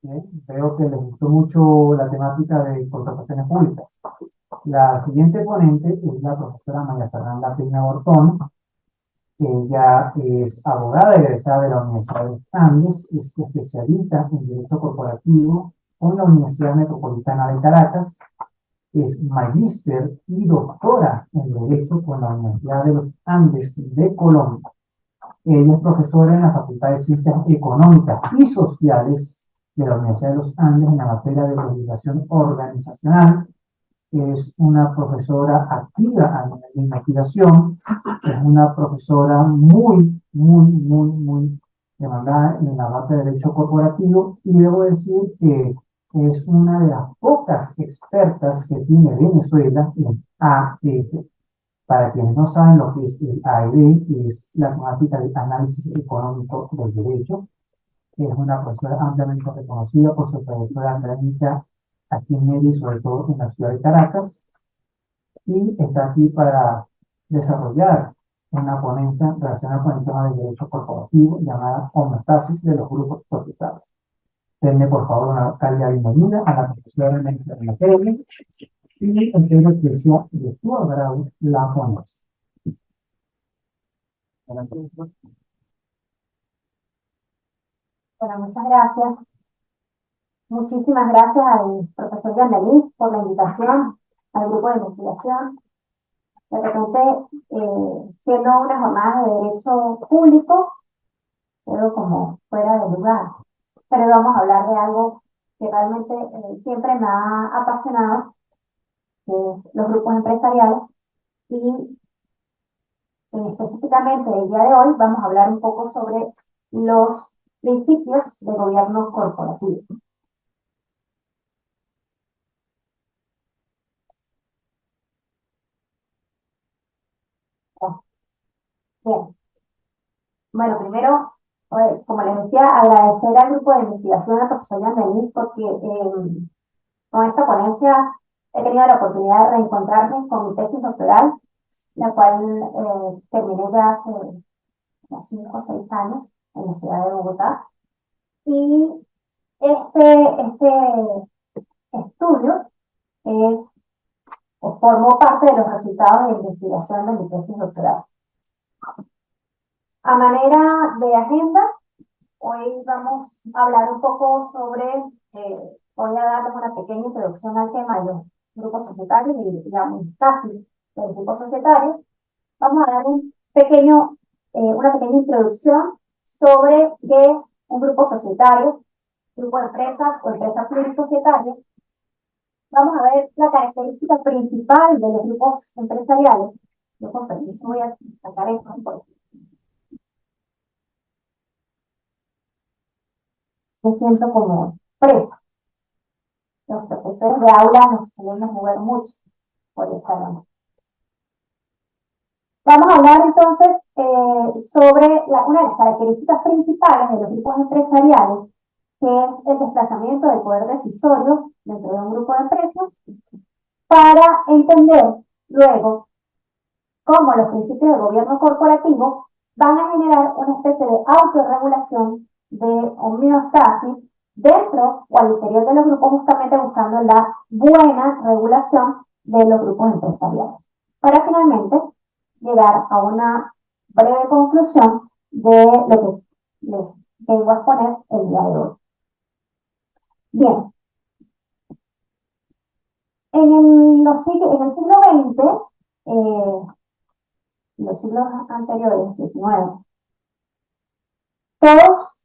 Bien, veo que les gustó mucho la temática de contrataciones públicas. La siguiente ponente es la profesora María Fernanda Peña Bortón. Ella es abogada egresada de la Universidad de los Andes, es especialista en Derecho Corporativo con la Universidad Metropolitana de Caracas, es magíster y doctora en Derecho con la Universidad de los Andes de Colombia. Ella es profesora en la Facultad de Ciencias Económicas y Sociales de la Universidad de los Andes en la materia de legislación organizacional. Es una profesora activa a nivel de investigación. Es una profesora muy demandada en la parte de derecho corporativo. Y debo decir que es una de las pocas expertas que tiene Venezuela en AED. Para quienes no saben lo que es el AED, es la temática de análisis económico del derecho. Es una profesora ampliamente reconocida por su trayectoria académica aquí en Mérida y sobre todo en la ciudad de Caracas, y está aquí para desarrollar una ponencia relacionada con el tema del derecho corporativo llamada homeostasis de los grupos societarios. Denle por favor una cálida bienvenida a la profesora Melissa Renatelle y espero que sea de su agrado la ponencia. Bueno, muchas gracias. Muchísimas gracias al profesor Yandelis por la invitación al grupo de investigación. De repente, siendo una jornada de derecho público, quedo como fuera de lugar. Pero vamos a hablar de algo que realmente siempre me ha apasionado, que es los grupos empresariales. Y específicamente el día de hoy vamos a hablar un poco sobre los principios de gobierno corporativo. Bien. Bueno, primero, como les decía, agradecer al grupo de investigación, al profesor Yandelis, porque con esta ponencia he tenido la oportunidad de reencontrarme con mi tesis doctoral, la cual terminé ya hace unos 5 o 6 años en la ciudad de Bogotá. Y este estudio es, o formó parte de los resultados de investigación de mi tesis doctoral. A manera de agenda, hoy vamos a hablar un poco sobre, voy a darles una pequeña introducción al tema de los grupos societarios y la homeostasis de los grupos societarios. Vamos a dar una pequeña introducción sobre qué es un grupo societario, grupo de empresas o empresas plurisocietarias. Vamos a ver la característica principal de los grupos empresariales. Yo con permiso voy a sacar esto porque me siento como preso. Los profesores de aula nos solemos mover mucho por esta rama. Vamos a hablar entonces sobre una de las características principales de los grupos empresariales, que es el desplazamiento del poder decisorio dentro de un grupo de empresas, para entender luego cómo los principios del gobierno corporativo van a generar una especie de autorregulación, de homeostasis dentro o al interior de los grupos, justamente buscando la buena regulación de los grupos empresariales, para finalmente llegar a una breve conclusión de lo que les vengo a exponer el día de hoy. Bien, en el siglo XX, los siglos anteriores, 19, todos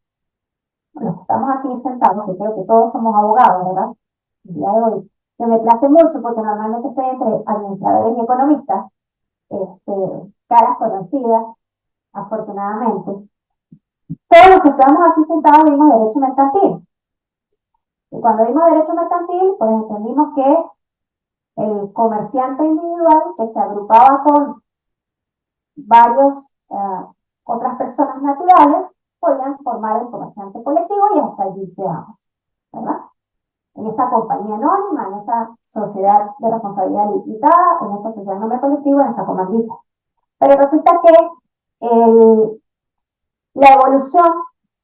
los que estamos aquí sentados, que creo que todos somos abogados, ¿verdad? El día de hoy, que me place mucho porque normalmente estoy entre administradores y economistas, caras conocidas, afortunadamente. Todos los que estamos aquí sentados vimos derecho mercantil. Y cuando vimos derecho mercantil, pues entendimos que el comerciante individual que se agrupaba con varios otras personas naturales podían formar el comerciante colectivo y hasta allí quedamos, ¿verdad? En esta compañía anónima, en esta sociedad de responsabilidad limitada, en esta sociedad de nombre colectivo, en esa comandita. Pero resulta que la evolución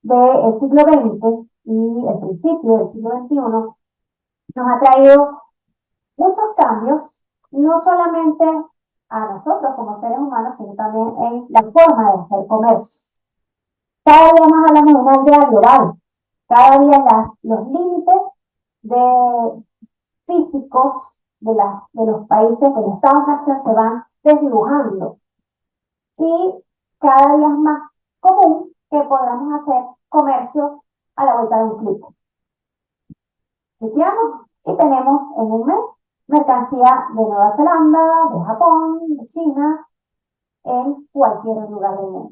del siglo XX y el principio del siglo XXI nos ha traído muchos cambios, no solamente a nosotros como seres humanos, sino también en la forma de hacer comercio. Cada día más hablamos de una aldea global, cada día los límites de físicos de los países, de los estados-nación se van desdibujando y cada día es más común que podamos hacer comercio a la vuelta de un clic. Cliqueamos y tenemos en un mes mercancía de Nueva Zelanda, de Japón, de China, en cualquier lugar del mundo.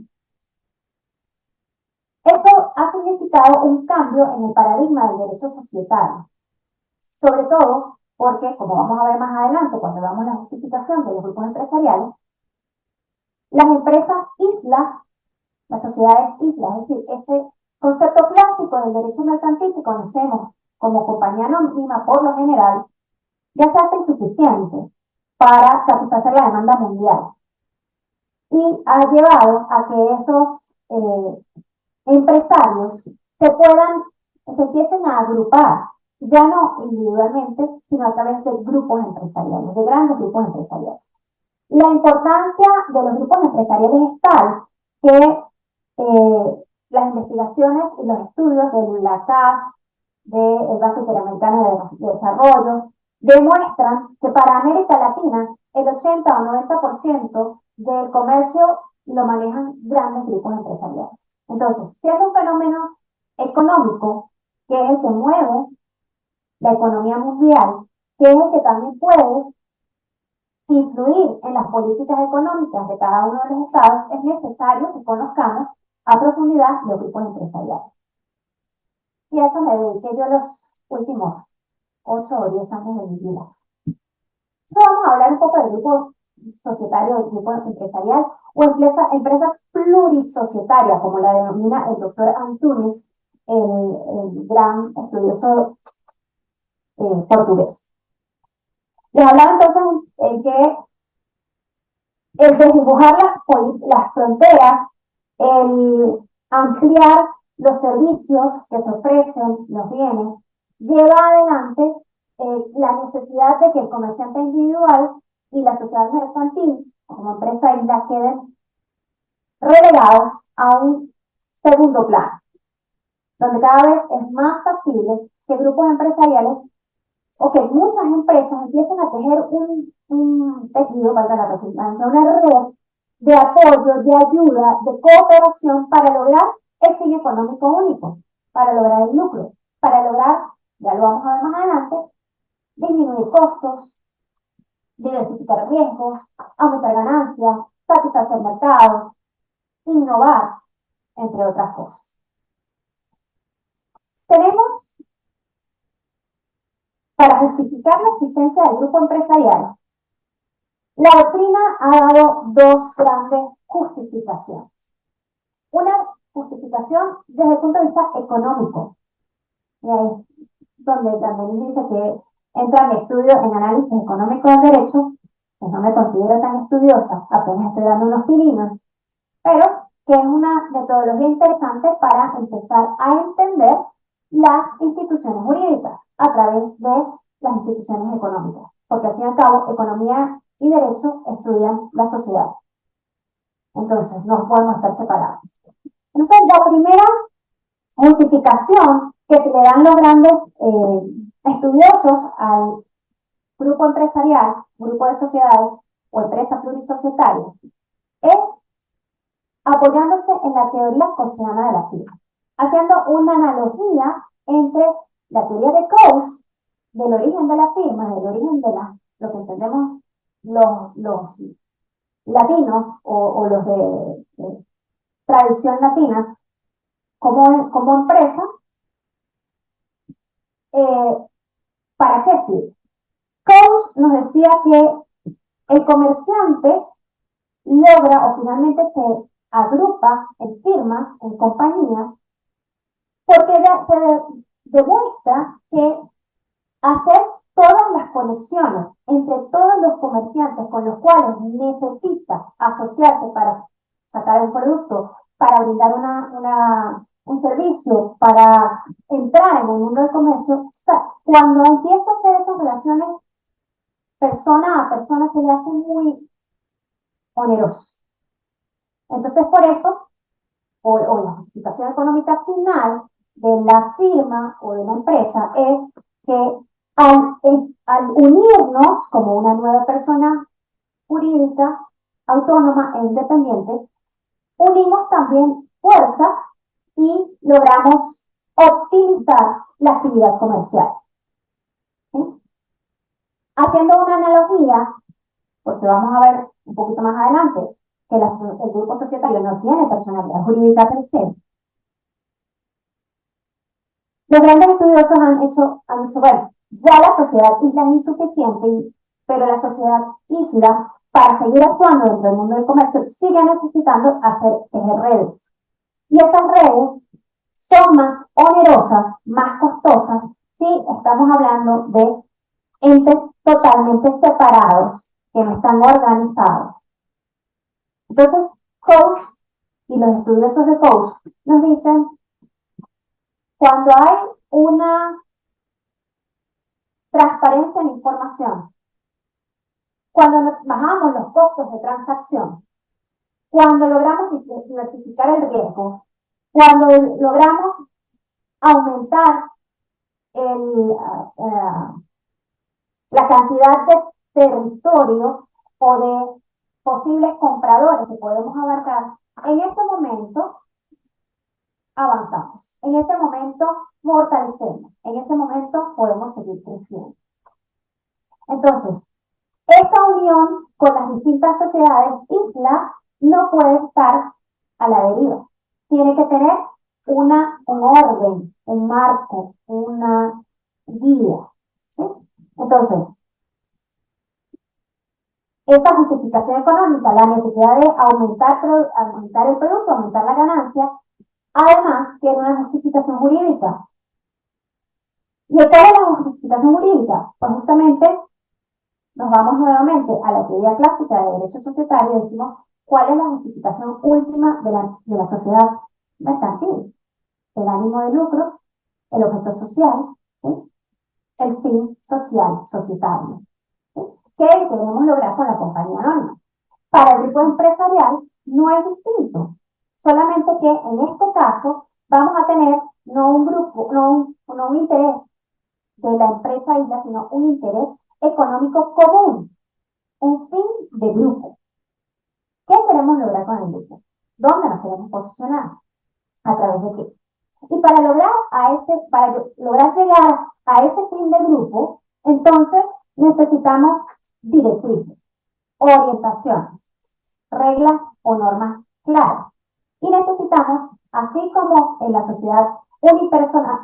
Eso ha significado un cambio en el paradigma del derecho societario, sobre todo porque, como vamos a ver más adelante cuando veamos la justificación de los grupos empresariales, las empresas islas, las sociedades islas, es decir, ese concepto clásico del derecho mercantil que conocemos como compañía anónima por lo general, ya se hace insuficiente para satisfacer la demanda mundial y ha llevado a que esos empresarios se empiecen a agrupar, ya no individualmente, sino a través de grupos empresariales, de grandes grupos empresariales. La importancia de los grupos empresariales es tal que las investigaciones y los estudios de la CAF, del Banco Interamericano de Desarrollo, demuestran que para América Latina el 80 o 90% del comercio lo manejan grandes grupos empresariales. Entonces, siendo un fenómeno económico que es el que mueve la economía mundial, que es el que también puede influir en las políticas económicas de cada uno de los estados, es necesario que conozcamos a profundidad los grupos empresariales. Y a eso me dediqué yo los últimos 8 o 10 años de mi vida. Entonces vamos a hablar un poco del grupo societario, del grupo empresarial, o empresas plurisocietarias, como la denomina el doctor Antunes, el gran estudioso portugués. Les hablaba entonces en que el desdibujar las fronteras, el ampliar los servicios que se ofrecen, los bienes, lleva adelante la necesidad de que el comerciante individual y la sociedad mercantil, como empresa isla, queden relegados a un segundo plano, donde cada vez es más factible que grupos empresariales o que muchas empresas empiecen a tejer un tejido, valga la redundancia, una red de apoyo, de ayuda, de cooperación para lograr el fin económico único, para lograr el lucro, para lograr, ya lo vamos a ver más adelante, disminuir costos, diversificar riesgos, aumentar ganancias, satisfacer mercados, innovar, entre otras cosas. Tenemos, para justificar la existencia del grupo empresarial, la doctrina ha dado dos grandes justificaciones. Una justificación desde el punto de vista económico, y ahí donde también dice que entra mi estudio en análisis económico del derecho, que no me considero tan estudiosa, apenas estoy dando unos pininos, pero que es una metodología interesante para empezar a entender las instituciones jurídicas a través de las instituciones económicas, porque al fin y al cabo, economía y derecho estudian la sociedad. Entonces, no podemos estar separados. Entonces, la primera justificación que se le dan los grandes estudiosos al grupo empresarial, grupo de sociedades o empresa plurisocietaria, es apoyándose en la teoría gaussiana de la firma, haciendo una analogía entre la teoría de Gauss, del origen de la firma, del origen de lo que entendemos los latinos o los de tradición latina como empresa, ¿para qué sirve? Gauss nos decía que el comerciante logra o finalmente se agrupa en firmas, en compañías, porque se demuestra que hacer todas las conexiones entre todos los comerciantes con los cuales necesita asociarse para sacar un producto, para brindar un servicio, para entrar en el mundo del comercio, o sea, cuando empieza a hacer esas relaciones persona a persona se le hace muy oneroso. Entonces, por eso, o la justificación económica final de la firma o de la empresa es que al unirnos como una nueva persona jurídica, autónoma e independiente, unimos también fuerzas y logramos optimizar la actividad comercial. ¿Sí? Haciendo una analogía, porque vamos a ver un poquito más adelante que el grupo societario no tiene personalidad jurídica per se. Los grandes estudiosos han dicho, bueno, ya la sociedad isla es insuficiente, pero la sociedad isla, para seguir actuando dentro del mundo del comercio, sigue necesitando tejer redes. Y estas redes son más onerosas, más costosas, si estamos hablando de entes totalmente separados, que no están organizados. Entonces, Coase y los estudiosos de Coase nos dicen, cuando hay una transparencia en información, cuando bajamos los costos de transacción, cuando logramos diversificar el riesgo, cuando logramos aumentar la cantidad de territorio o de posibles compradores que podemos abarcar, en ese momento avanzamos, en ese momento fortalecemos, en ese momento podemos seguir creciendo. Entonces, esta unión con las distintas sociedades isla no puede estar a la deriva. Tiene que tener un orden, un marco, una guía. ¿Sí? Entonces, esta justificación económica, la necesidad de aumentar el producto, aumentar la ganancia, además tiene una justificación jurídica. ¿Y cuál es la justificación jurídica? Pues justamente nos vamos nuevamente a la teoría clásica de derecho societario y decimos cuál es la justificación última de la sociedad mercantil. El ánimo de lucro, el objeto social, ¿sí? El fin social, societario. ¿Sí? ¿Qué queremos lograr con la compañía anónima? Para el grupo empresarial no es distinto, solamente que en este caso vamos a tener no un grupo, no un interés de la empresa isla, sino un interés económico común, un fin de grupo. ¿Qué queremos lograr con el grupo? ¿Dónde nos queremos posicionar? ¿A través de qué? Y para lograr llegar a ese fin de grupo, entonces necesitamos directrices, orientaciones, reglas o normas claras. Y necesitamos, así como en la sociedad unipersonal,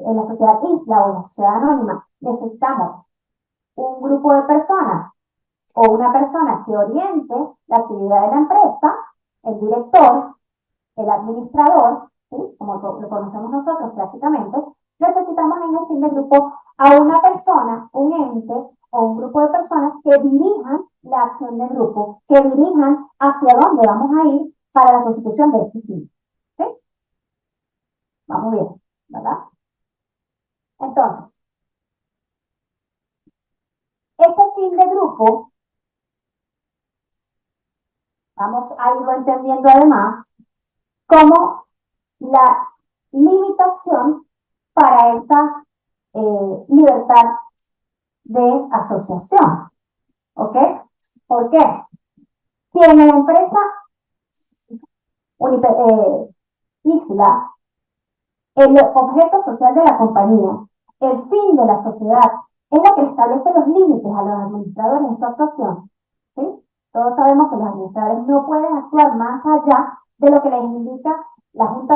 en la sociedad isla o en la sociedad anónima, necesitamos un grupo de personas o una persona que oriente la actividad de la empresa, el director, el administrador, ¿sí? Como lo conocemos nosotros clásicamente, necesitamos en el fin de grupo a una persona, un ente o un grupo de personas que dirijan la acción del grupo, que dirijan hacia dónde vamos a ir para la constitución de ese fin. ¿Sí? Vamos bien, ¿verdad? Entonces, ese fin de grupo, vamos a irlo entendiendo además, como la limitación para esta libertad de asociación. ¿Ok? ¿Por qué? Si en la empresa isla, el objeto social de la compañía, el fin de la sociedad, es lo que establece los límites a los administradores en su actuación. ¿Sí? Todos sabemos que los administradores no pueden actuar más allá de lo que les indica la junta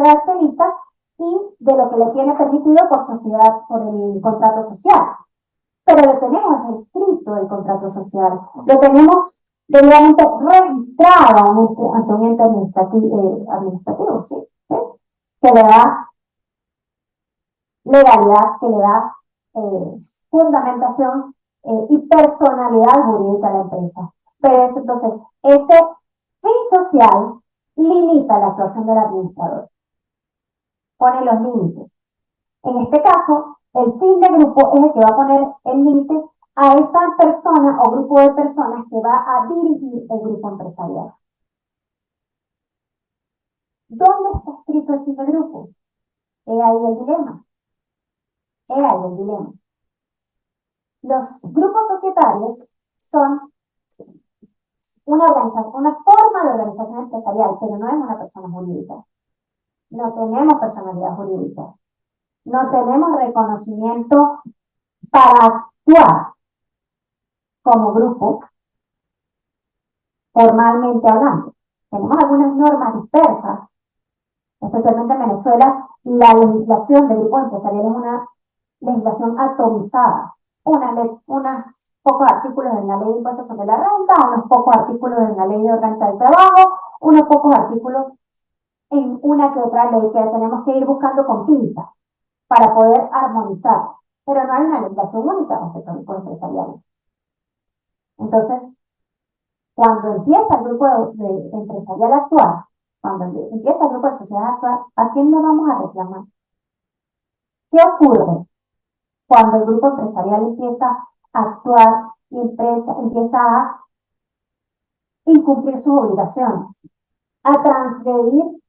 de accionistas y de lo que le tiene permitido por el contrato social. Pero lo tenemos escrito el contrato social, lo tenemos debidamente registrado ante un ente administrativo, ¿sí? ¿Sí? Que le da legalidad, que le da fundamentación y personalidad jurídica a la empresa. Pero entonces, este fin social limita la actuación del administrador, pone los límites. En este caso, el fin de grupo es el que va a poner el límite a esa persona o grupo de personas que va a dirigir el grupo empresarial. ¿Dónde está escrito el fin de grupo? He ahí el dilema. He ahí el dilema. Los grupos societarios son una forma de organización empresarial, pero no es una persona jurídica. No tenemos personalidad jurídica. No tenemos reconocimiento para actuar como grupo, formalmente hablando. Tenemos algunas normas dispersas, especialmente en Venezuela. La legislación de grupos empresariales es una legislación atomizada. Unos pocos artículos en la ley de impuestos sobre la renta, unos pocos artículos en la ley de renta del trabajo, unos pocos artículos en una que otra ley que tenemos que ir buscando con pinzas para poder armonizar. Pero no hay una legislación única respecto a grupos empresariales. Entonces, cuando empieza el grupo empresarial a actuar, cuando empieza el grupo de sociedad a actuar, ¿a quién le vamos a reclamar? ¿Qué ocurre cuando el grupo empresarial empieza a actuar y empieza a incumplir sus obligaciones, a transgredir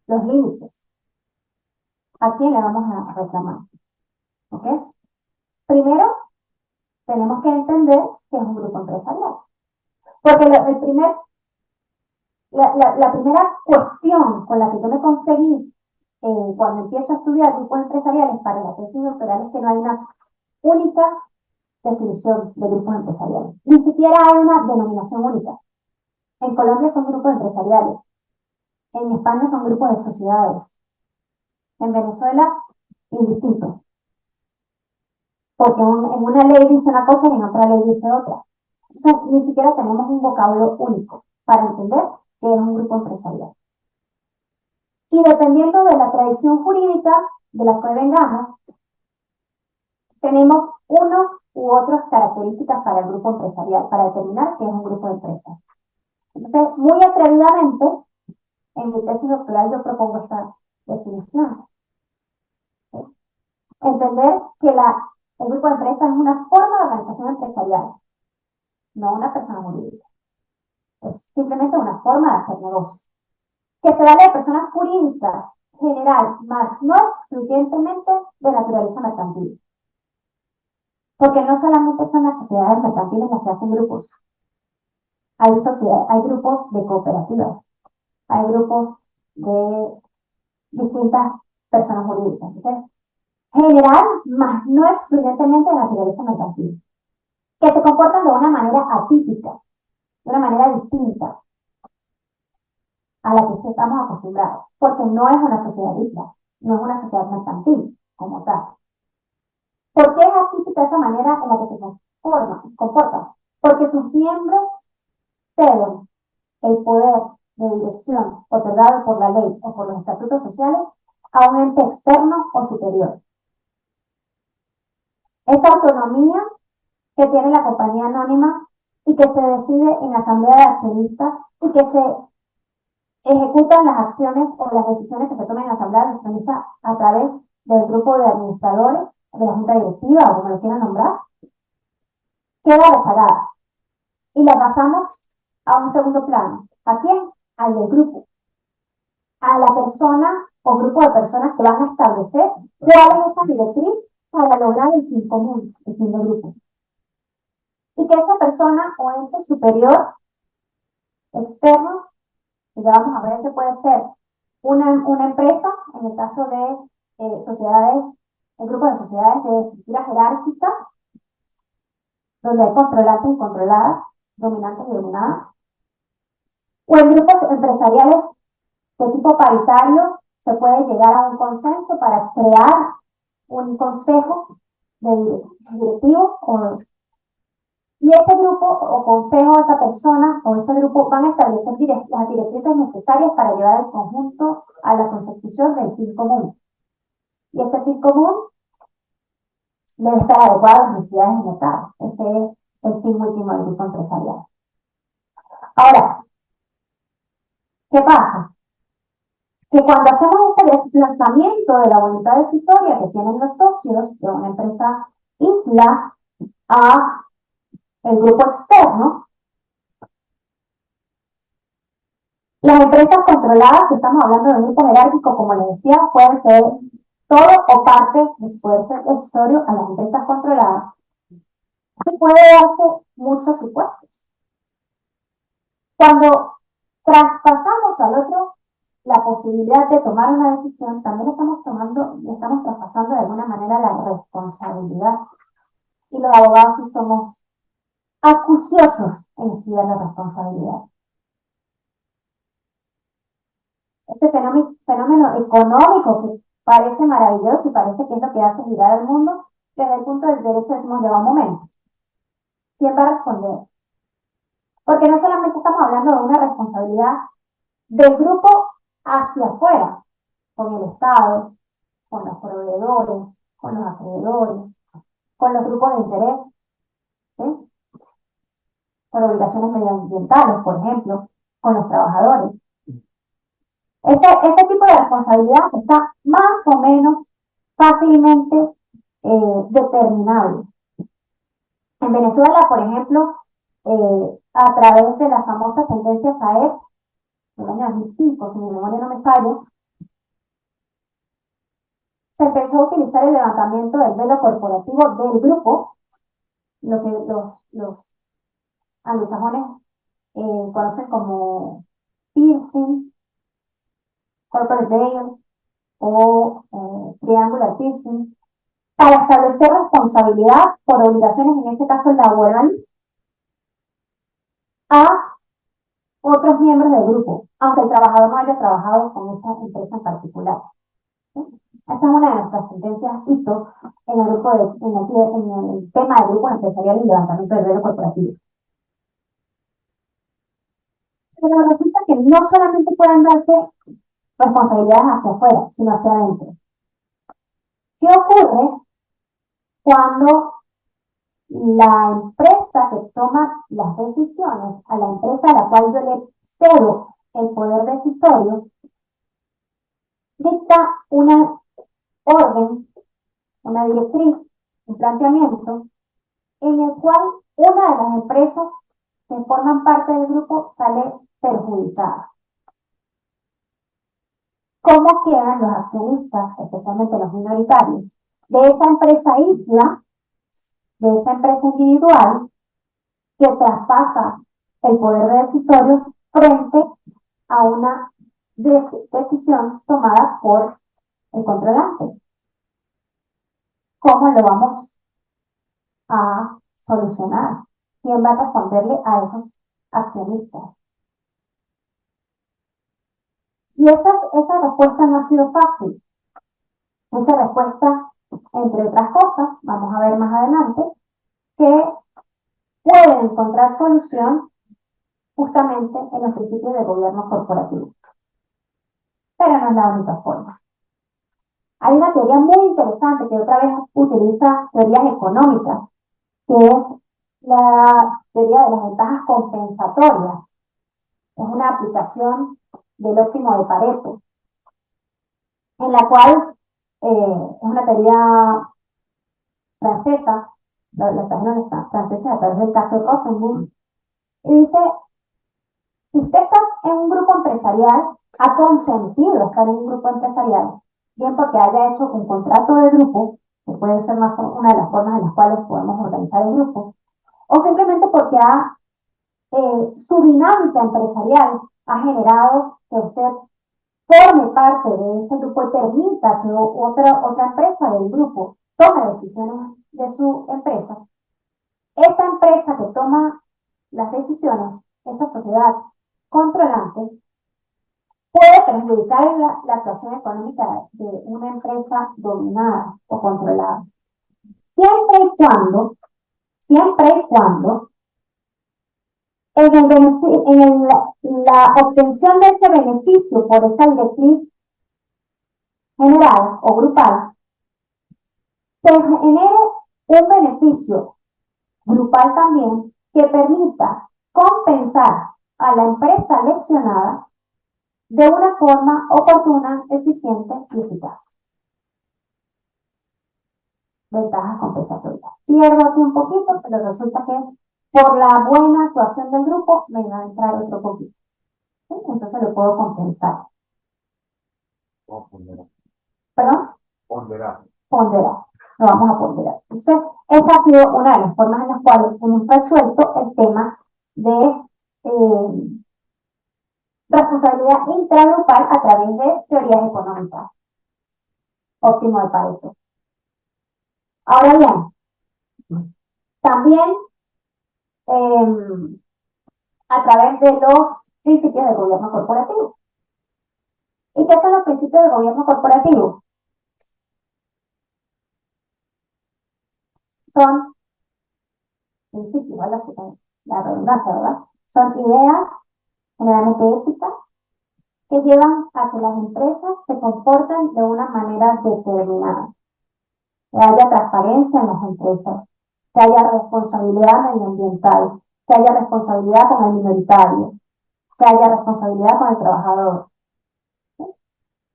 los límites? ¿A quién le vamos a reclamar? ¿Ok? Primero, tenemos que entender que es un grupo empresarial. Porque la primera cuestión con la que yo me conseguí cuando empiezo a estudiar grupos empresariales para la tesis doctoral es que no hay una única definición de grupos empresariales. Ni siquiera hay una denominación única. En Colombia son grupos empresariales. En España son grupos de sociedades. En Venezuela, indistinto. Porque en una ley dice una cosa y en otra ley dice otra. Entonces, ni siquiera tenemos un vocablo único para entender que es un grupo empresarial. Y dependiendo de la tradición jurídica de la cual vengamos, tenemos unos u otras características para el grupo empresarial, para determinar qué es un grupo de empresas. Entonces, muy atrevidamente, en mi tesis doctoral yo propongo esta definición. ¿Sí? Entender que el grupo de empresas es una forma de organización empresarial, no una persona jurídica. Es simplemente una forma de hacer negocio. Que se vale de personas jurídicas, general, más no excluyentemente de naturaleza mercantil. Porque no solamente son las sociedades mercantiles las que hacen grupos. Hay grupos de cooperativas, hay grupos de distintas personas jurídicas. Entonces, general, más no excluyentemente de naturaleza mercantil, que se comportan de una manera atípica, de una manera distinta a la que estamos acostumbrados, porque no es una sociedad isla, no es una sociedad mercantil como tal. ¿Por qué es atípica esa manera en la que se comporta? Porque sus miembros ceden el poder de dirección otorgado por la ley o por los estatutos sociales a un ente externo o superior. Esa autonomía que tiene la compañía anónima y que se decide en asamblea de accionistas y que se ejecutan las acciones o las decisiones que se tomen en asamblea de accionistas a través del grupo de administradores, de la junta directiva o como lo quieran nombrar, queda rezagada y la pasamos a un segundo plano. ¿A quién? Al del grupo. A la persona o grupo de personas que van a establecer cuál es esa directriz para lograr el fin común, el fin del grupo. Y que esa persona o ente superior externo, que ya vamos a ver que puede ser una empresa, en el caso de sociedades, el grupo de sociedades de estructura jerárquica, donde hay controlantes y controladas, dominantes y dominadas, o en grupos empresariales de tipo paritario, se puede llegar a un consenso para crear un consejo de directivo y ese grupo o consejo, esa persona o ese grupo van a establecer las directrices necesarias para llevar el conjunto a la consecución del fin común. Y este fin común debe estar adecuado a las necesidades del mercado. Este es el fin último del grupo empresarial. Ahora, ¿Qué pasa? Que cuando hacemos ese desplazamiento de la voluntad decisoria que tienen los socios de una empresa isla a el grupo externo, las empresas controladas, que estamos hablando de un grupo jerárquico, como les decía, pueden ser todo o parte de su poder decisorio a las empresas controladas. Y puede darse muchos supuestos. Cuando traspasamos al otro la posibilidad de tomar una decisión, también estamos traspasando de alguna manera la responsabilidad. Y los abogados sí somos acuciosos en estudiar la responsabilidad. Ese fenómeno económico que parece maravilloso y parece que es lo que hace girar al mundo, desde el punto del derecho decimos, lleva un momento. ¿Quién va a responder? Porque no solamente estamos hablando de una responsabilidad del grupo hacia afuera, con el Estado, con los proveedores, con los acreedores, con los grupos de interés, ¿sí? Por obligaciones medioambientales, por ejemplo, con los trabajadores. Ese tipo de responsabilidad está más o menos fácilmente determinable. En Venezuela, por ejemplo, a través de la famosa sentencia Saez, del año 2005, si mi memoria no me falla, se empezó a utilizar el levantamiento del velo corporativo del grupo, lo que los anglosajones conocen como piercing, corporate veil o triangular piercing, para establecer responsabilidad por obligaciones, en este caso laborales, a otros miembros del grupo, aunque el trabajador no haya trabajado con esa empresa en particular. ¿Sí? Esa es una de nuestras sentencias hito en el grupo en el tema de grupos empresariales y levantamiento del velo corporativo. Pero resulta que no solamente pueden darse responsabilidades hacia afuera, sino hacia adentro. ¿Qué ocurre cuando la empresa que toma las decisiones, a la empresa a la cual yo le cedo el poder decisorio, dicta una orden, una directriz, un planteamiento, en el cual una de las empresas que forman parte del grupo sale perjudicada? ¿Cómo quedan los accionistas, especialmente los minoritarios, de esa empresa isla, de esa empresa individual, que traspasa el poder decisorio frente a una decisión tomada por el controlante? ¿Cómo lo vamos a solucionar? ¿Quién va a responderle a esos accionistas? Y esa respuesta no ha sido fácil. Esa respuesta, entre otras cosas, vamos a ver más adelante, que puede encontrar solución justamente en los principios de gobierno corporativo. Pero no es la única forma. Hay una teoría muy interesante que otra vez utiliza teorías económicas, que es la teoría de las ventajas compensatorias. Es una aplicación del óptimo de Pareto, en la cual es una teoría francesa, la trajeron los franceses a través del caso de Rosenburg, y dice, si usted está en un grupo empresarial, ha consentido estar en un grupo empresarial, bien porque haya hecho un contrato de grupo, que puede ser una de las formas en las cuales podemos organizar el grupo, o simplemente porque su dinámica empresarial ha generado que usted forme parte de ese grupo y permita que otra empresa del grupo tome decisiones de su empresa. Esa empresa que toma las decisiones, esa sociedad controlante, puede perjudicar la actuación económica de una empresa dominada o controlada. Siempre y cuando la obtención de ese beneficio por esa directriz general o grupal se genere un beneficio grupal también que permita compensar a la empresa lesionada de una forma oportuna, eficiente y eficaz. Ventajas compensatorias. Pierdo aquí un poquito, pero resulta que por la buena actuación del grupo me va a entrar otro poquito. ¿Sí? Entonces lo puedo compensar. ¿Perdón? Ponderar. Ponderar. Lo vamos a ponderar. Entonces, esa ha sido una de las formas en las cuales hemos resuelto el tema de responsabilidad intragrupal a través de teorías económicas. Óptimo de Pareto. Ahora bien, también a través de los principios de gobierno corporativo. ¿Y qué son los principios de gobierno corporativo? Son principios, la redundancia, ¿verdad? Son ideas generalmente éticas que llevan a que las empresas se comporten de una manera determinada. Que haya transparencia en las empresas, que haya responsabilidad medioambiental, que haya responsabilidad con el minoritario, que haya responsabilidad con el trabajador. ¿Sí?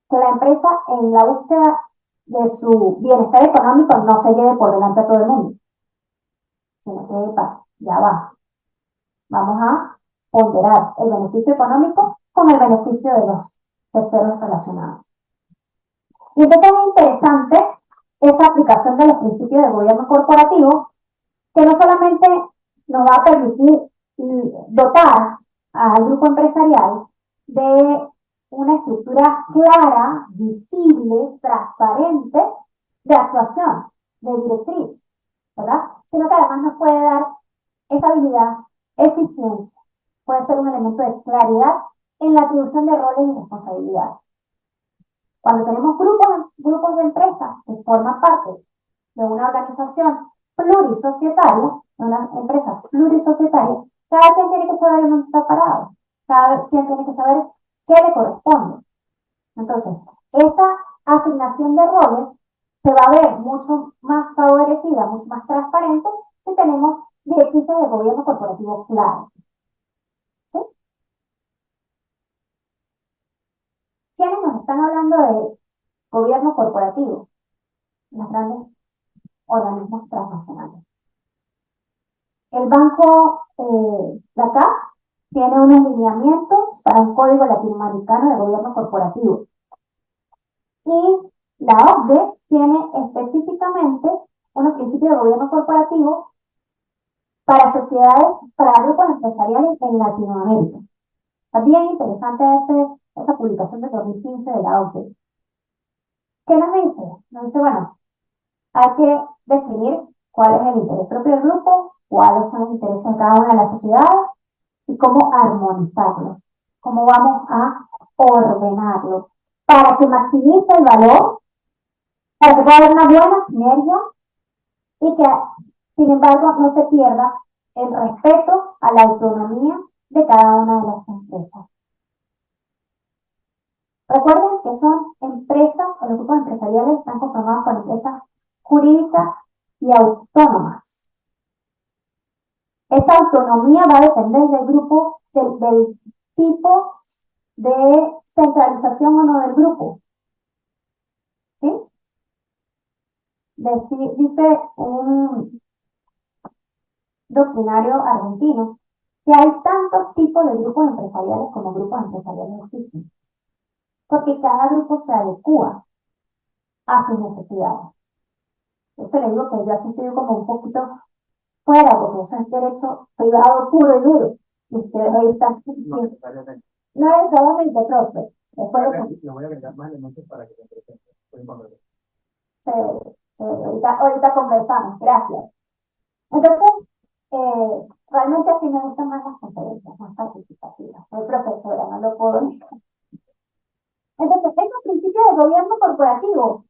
Que la empresa en la búsqueda de su bienestar económico no se lleve por delante a todo el mundo, sino que ya va. Vamos a ponderar el beneficio económico con el beneficio de los terceros relacionados. Y entonces es interesante esa aplicación de los principios de gobierno corporativo, que no solamente nos va a permitir dotar al grupo empresarial de una estructura clara, visible, transparente de actuación, de directriz, ¿verdad? Sino que además nos puede dar estabilidad, eficiencia, puede ser un elemento de claridad en la atribución de roles y responsabilidades. Cuando tenemos grupos de empresas que forman parte de una organización plurisocietaria, de unas empresas plurisocietarias, cada quien tiene que saber en dónde está parado, cada quien tiene que saber qué le corresponde. Entonces, esa asignación de roles se va a ver mucho más favorecida, mucho más transparente si tenemos directrices de gobierno corporativo claras. ¿Sí? ¿Quiénes nos están hablando de gobierno corporativo? Los grandes organismos transnacionales. El banco, la CAF, tiene unos lineamientos para un código latinoamericano de gobierno corporativo. Y la OCDE tiene específicamente unos principios de gobierno corporativo para sociedades, para grupos empresariales en Latinoamérica. Está bien interesante esta publicación de 2015 de la OCDE. ¿Qué nos dice? Nos dice, bueno, hay que definir cuál es el interés propio del grupo, cuáles son los intereses de cada una de las sociedades y cómo armonizarlos, cómo vamos a ordenarlos para que maximice el valor, para que pueda haber una buena sinergia y que, sin embargo, no se pierda el respeto a la autonomía de cada una de las empresas. Recuerden que son empresas, o los grupos empresariales están conformados por empresas jurídicas y autónomas. Esa autonomía va a depender del grupo, del tipo de centralización o no del grupo. ¿Sí? Dice un doctrinario argentino que hay tantos tipos de grupos empresariales como grupos empresariales existen. Porque cada grupo se adecua a sus necesidades. Eso le digo que yo aquí estoy como un poquito fuera, porque eso es derecho privado puro y duro. Y ustedes ahí están. No necesariamente. No necesariamente, profe. Después le voy a agregar más elementos para que te presentes. Ahorita conversamos. Gracias. Entonces, realmente sí me gustan más las conferencias, más participativas. Soy profesora, no lo puedo negar. Entonces, esos principios de gobierno corporativo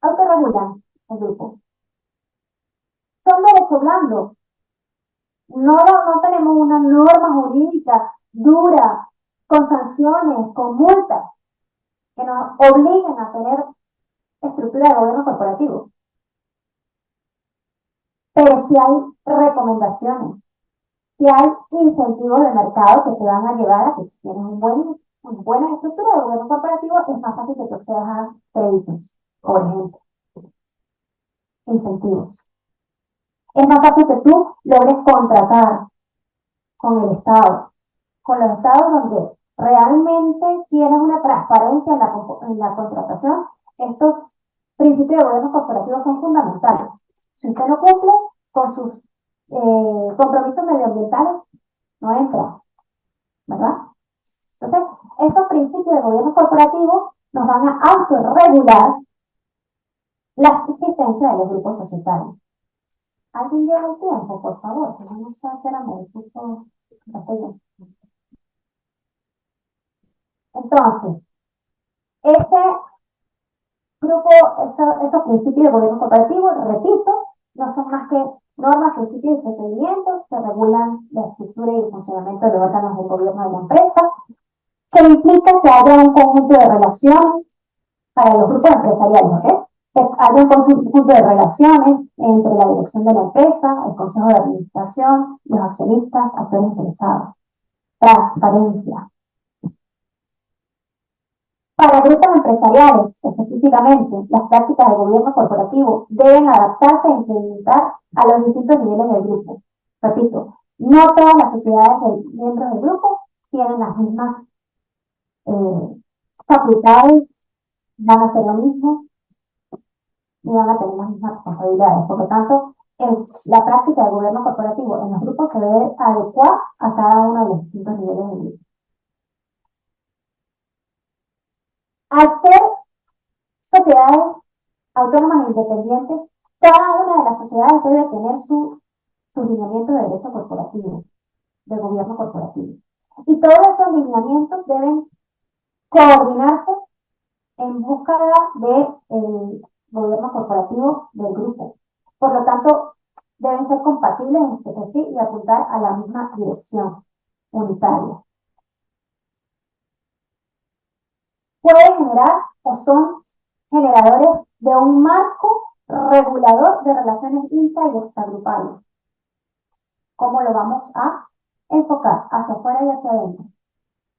autorregulan el grupo. Son derecho blando. No tenemos una norma jurídica dura, con sanciones, con multas, que nos obliguen a tener estructura de gobierno corporativo. Pero si hay recomendaciones, si hay incentivos de mercado que te van a llevar a que si tienes un buen una buena estructura de gobierno corporativo, es más fácil que tú accedas a créditos, por ejemplo, incentivos. Es más fácil que tú logres contratar con el Estado, con los estados donde realmente tienes una transparencia en la contratación. Estos principios de gobierno corporativo son fundamentales. Si usted no cumple con sus compromisos medioambientales, no entra, ¿verdad? Entonces, esos principios de gobierno corporativo nos van a autorregular la existencia de los grupos societarios. ¿Alguien lleva el tiempo, por favor? No sé qué era, me puso, no sé yo. Entonces, este grupo, esos principios de gobierno cooperativo, repito, no son más que normas, principios y procedimientos que regulan la estructura y el funcionamiento de los órganos del gobierno de la empresa, que implica que haya un conjunto de relaciones para los grupos empresariales, ¿ok? Que haya un conjunto de relaciones entre la dirección de la empresa, el consejo de administración, los accionistas, actores interesados. Transparencia. Para grupos empresariales, específicamente, las prácticas de gobierno corporativo deben adaptarse e implementar a los distintos niveles del grupo. Repito, no todas las sociedades de miembros del grupo tienen las mismas facultades, van a hacer lo mismo, ni van a tener las mismas responsabilidades. Por lo tanto, la práctica de gobierno corporativo en los grupos se debe adecuar a cada uno de los distintos niveles del grupo. Al ser sociedades autónomas e independientes, cada una de las sociedades debe tener sus lineamientos de derecho corporativo, de gobierno corporativo. Y todos esos lineamientos deben coordinarse en búsqueda del gobierno corporativo del grupo. Por lo tanto, deben ser compatibles entre sí y apuntar a la misma dirección unitaria. Puede generar o son generadores de un marco regulador de relaciones intra y extragrupales. ¿Cómo lo vamos a enfocar? ¿Hacia afuera y hacia adentro?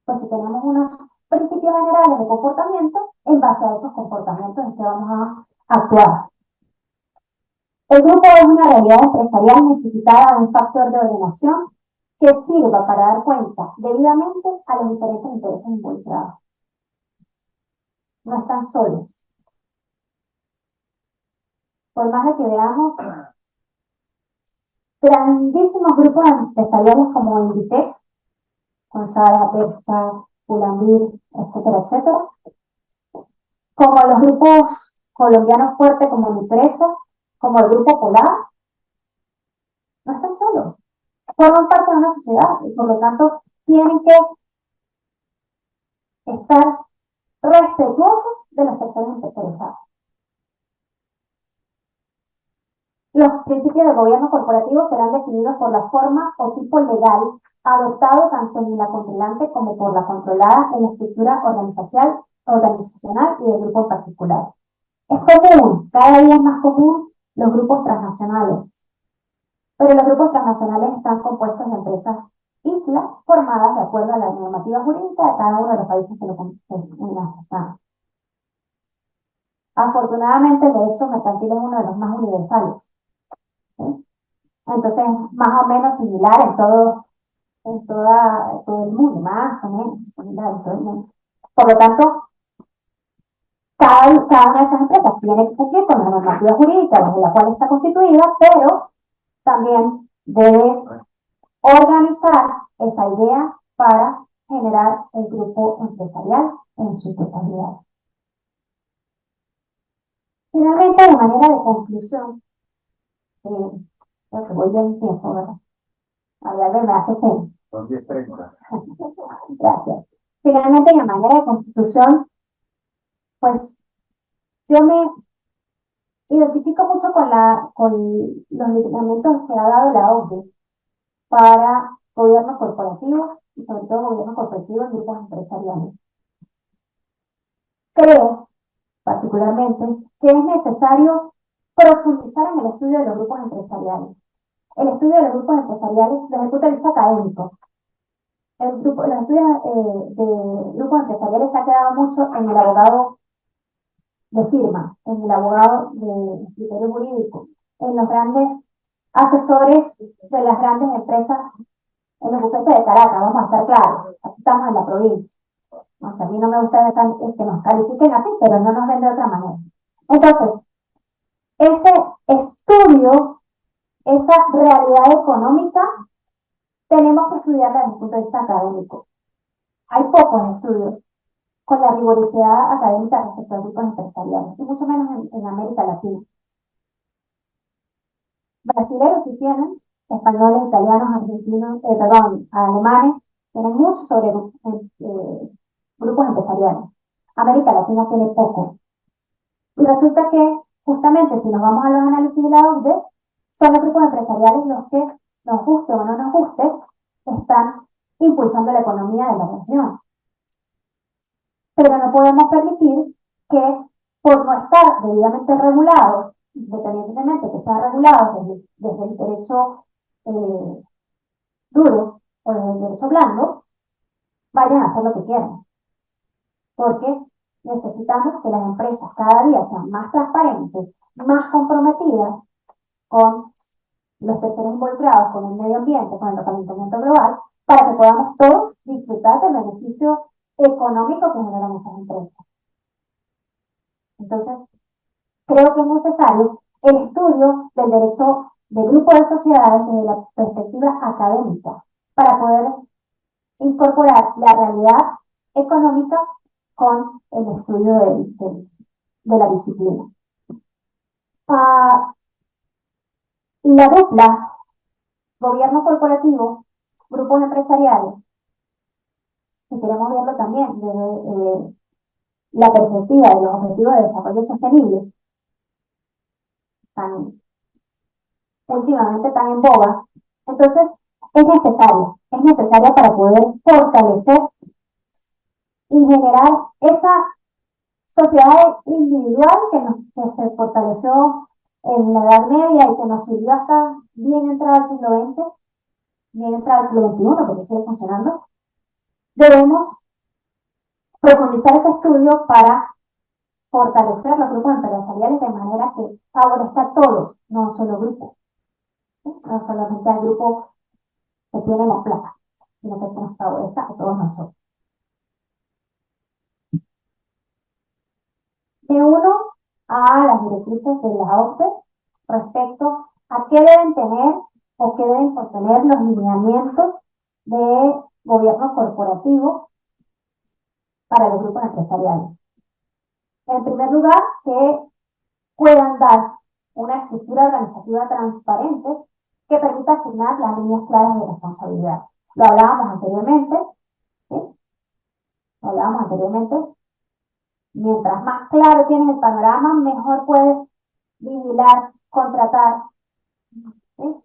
Pues si tenemos unos principios generales de comportamiento, en base a esos comportamientos es que vamos a actuar. El grupo es una realidad empresarial necesitada de un factor de ordenación que sirva para dar cuenta debidamente a los diferentes intereses involucrados. No están solos. Por más de que veamos grandísimos grupos empresariales como Inditex, Consada, Bersta, Pull&Bear, etcétera, etcétera, como los grupos colombianos fuertes como Nutresa, como el Grupo Polar, no están solos, forman parte de una sociedad y por lo tanto tienen que estar respetuosos de las personas interesadas. Los principios del gobierno corporativo serán definidos por la forma o tipo legal adoptado tanto en la controlante como por la controlada en la estructura organizacional y del grupo en particular. Es común, cada día es más común, los grupos transnacionales, pero los grupos transnacionales están compuestos de empresas islas formadas de acuerdo a la normativa jurídica de cada uno de los países que están. Afortunadamente, el derecho mercantil es uno de los más universales. ¿Sí? Entonces, más o menos similar todo el mundo, más o menos similar en todo el mundo. Por lo tanto, cada una de esas empresas tiene que cumplir con la normativa jurídica bajo la cual está constituida, pero también debe organizar esa idea para generar el grupo empresarial en su totalidad. Finalmente, de manera de conclusión, creo que voy bien tiempo, ¿verdad? A ver, me hace fe. Son 10:30. Gracias. Finalmente, de manera de conclusión, pues yo me identifico mucho con los lineamientos que ha dado la OCDE para gobierno corporativo y sobre todo gobierno corporativo en grupos empresariales. Creo, particularmente, que es necesario profundizar en el estudio de los grupos empresariales. El estudio de los grupos empresariales desde el punto de vista académico. los estudios de grupos empresariales se ha quedado mucho en el abogado de firma, en el abogado de criterio jurídico, en los grandes asesores de las grandes empresas, en los bufetes de Caracas, vamos a estar claros, aquí estamos en la provincia. No, a mí no me gusta que nos califiquen así, pero no nos ven de otra manera. Entonces, ese estudio, esa realidad económica, tenemos que estudiarla desde el punto de vista académico. Hay pocos estudios con la rigurosidad académica respecto a grupos empresariales, y mucho menos en América Latina. Brasileños sí tienen, españoles, italianos, argentinos, perdón, alemanes, tienen mucho sobre grupos empresariales. América Latina tiene poco. Y resulta que, justamente, si nos vamos a los análisis de la OCDE, son los grupos empresariales los que, nos guste o no nos guste, están impulsando la economía de la región. Pero no podemos permitir que, por no estar debidamente regulados, independientemente que sean regulados desde el derecho duro o desde el derecho blando, vayan a hacer lo que quieran. Porque necesitamos que las empresas cada día sean más transparentes, más comprometidas con los terceros involucrados, con el medio ambiente, con el calentamiento global, para que podamos todos disfrutar del beneficio económico que generan esas empresas. Entonces, creo que es necesario el estudio del derecho del grupo de sociedades desde la perspectiva académica para poder incorporar la realidad económica con el estudio de la disciplina. La dupla, gobierno corporativo, grupos empresariales, si queremos verlo también desde la perspectiva de los objetivos de desarrollo sostenible, últimamente tan en boga, entonces es necesaria para poder fortalecer y generar esa sociedad individual que se fortaleció en la Edad Media y que nos sirvió hasta bien entrado al siglo XX, bien entrado al siglo XXI, porque sigue funcionando. Debemos profundizar este estudio para fortalecer los grupos empresariales de manera que favorezca a todos, no solo grupos, no solamente al grupo que tiene la plata, sino que nos favorezca a todos nosotros. Me uno a las directrices de la OCDE respecto a qué deben tener o qué deben contener los lineamientos de gobierno corporativo para los grupos empresariales. En primer lugar, que puedan dar una estructura organizativa transparente que permita asignar las líneas claras de responsabilidad. Lo hablábamos anteriormente, ¿sí? Lo hablábamos anteriormente. Mientras más claro tienes el panorama, mejor puedes vigilar, contratar, ¿sí?